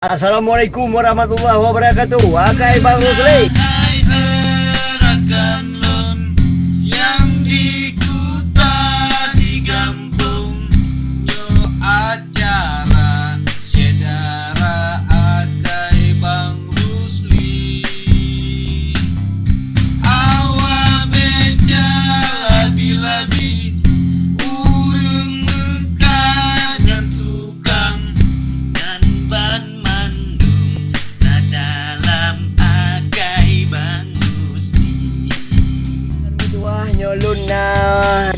Assalamualaikum warahmatullahi wabarakatuh. Akai Bang Rusli. Yang di kuta di kampung nyo acara sedara akai Bang Rusli. Awa beca labi-labi urung mekah dan tukang dan ban mandung na dalam akai Bang Rusli. Wah nyolun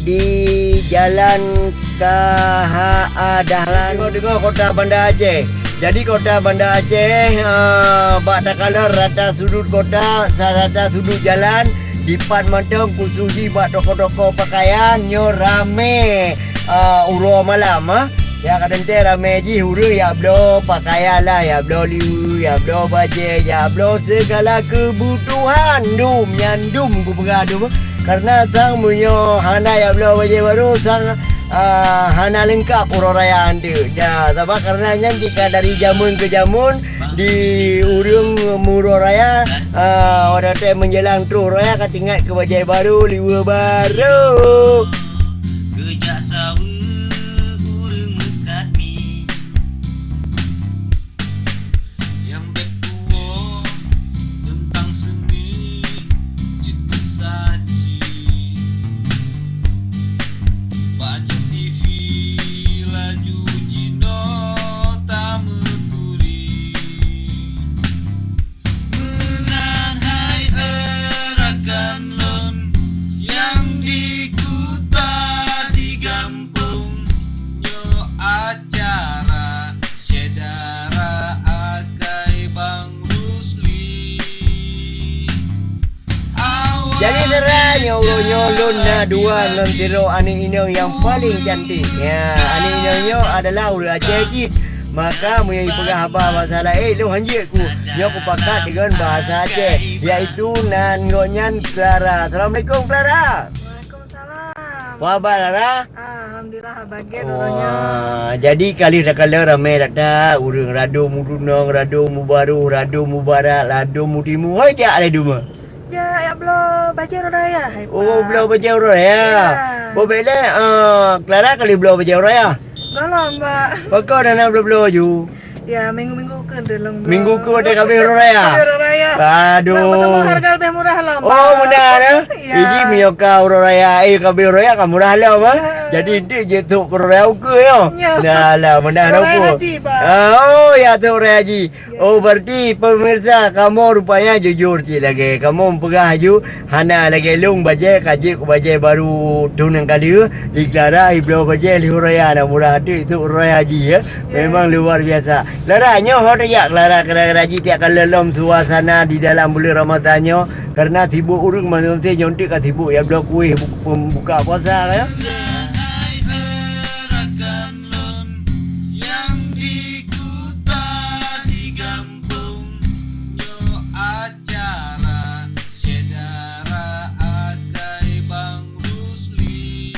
di Jalan KHA Dahlan. Dengar kota Banda Aceh. Jadi kota Banda Aceh bak takala rata sudut kota, rata sudut jalan dipan mantong khususi bak toko-toko pakaian nyo rame uro malam ya kadang te rame ji huru ya blo pakaian lah ya blo liu ya blo baju ya blo segala kebutuhan dum nyandum ku pengadum karena sang munyo hana ya blo baju baru sang hana lengkap uro raya ande ya sebab karena jika dari jamun ke jamun di urung muro raya orang te menjelang tu raya katingat ke baju baru liu baru Gejak sawa urung mekat mi yang bertua tentang seni cerita saji baca TV laju jino tamu turi menanai erakan lon yang di kuta di kampung nyo acara sedara akai Bang Rusli. jadi saudara nyolun dua lontiro ani inong yang paling cantik ya ani inongnya adalah ulah Aceh. Maka mempunyai pegah masalah lu hanjir ku nyo ku pakat dengan bahasa Aceh iaitu nan ngonyan Clara. Assalamualaikum Clara. Waalaikumsalam. Wabah Clara. Alhamdulillah bagian orangnya. Jadi kali kala ramai data urang rado mudunong rado mubaru rado mubarak rado mudimu hoi jak ale duma. Ya, ya belum baca raya. Oh belau baca raya. Bo bele Clara kali belau baca raya. Golong, Mbak. Pakau dah nak belau baju. Ya, minggu-minggu ke dalam. Minggu ku ada kabeh raya. Raya. Aduh. Bertemu harga lebih murah lah, Mbak. Oh mudah dah. Ya. Iji miyoka raya kabeh raya kamu dah lah mah. Jadi dia je tu raya uke yo. Ya. Dah lah mudah dah Raya aku. haji, Pak. Oh ya tu raya haji. Oh berarti pemirsa kamu rupanya jujur cik lagi. Kamu pegah haju hana lagi lung baje kaji ku baje baru tunang kali di Clara iblo baje lihu raya nak murah tu itu raya haji ya. Memang luar biasa. Clara nyo hot ya Clara haji tiak kalelom suasana di dalam bulan Ramadannya karena sibuk urung manute nyontik ka sibuk ya blok kuih buka puasa ya. Erakan lon yang di kuta di kampung nyo acara sedara akai Bang Rusli.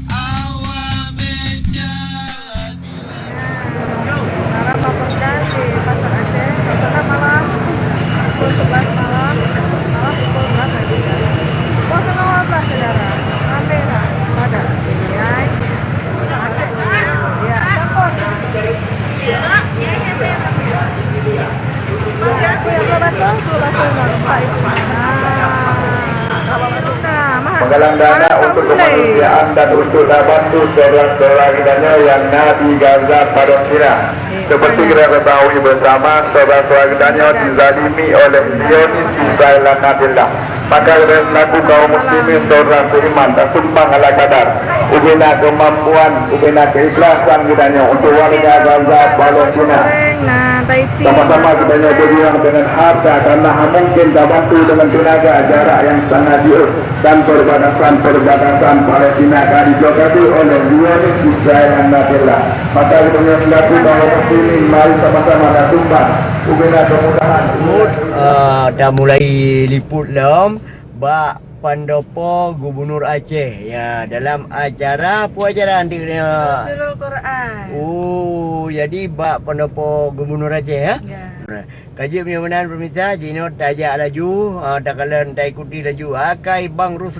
Awa beca Sekarang melaporkan di Pasar Aceh, suasana malam pukul 11 malam, pukul berapa juga? Pukul 11 saudara, rame lah pada ini ya. Ya, campur. Aku yang belum masuk Pak Ibu. Kalau masuk Menggalang dana untuk kemanusiaan dan untuk bantu saudara-saudara kitanya yang ada di Gaza Palestina. Seperti kita ketahui bersama, saudara-saudara kitanya dizalimi oleh Zionis Israel Nahdillah. Maka kita selaku kaum muslimin saudara seiman dan sumpah ala kadar ubina kemampuan, ubina keikhlasan kitanya untuk warga Gaza Palestina. Sama-sama kita berjuang dengan harta karena mungkin tak bantu dengan tenaga jarak yang sangat jauh dan perbatasan Palestina akan dijogati oleh Zionis Israel Nahdillah. Maka kita selaku kaum muslimin mari sama-sama dan sumpah ubina kemudahan. Dah mulai liput lom bak pendopo Gubernur Aceh. Ya, dalam acara apa acara nanti dia? Nuzulul Quran. Jadi bak pendopo Gubernur Aceh ya. Ya. Kaji punya menan pemirsa, Jino tajak laju, tak kalian tak ikuti laju. Akai Bang Rusli.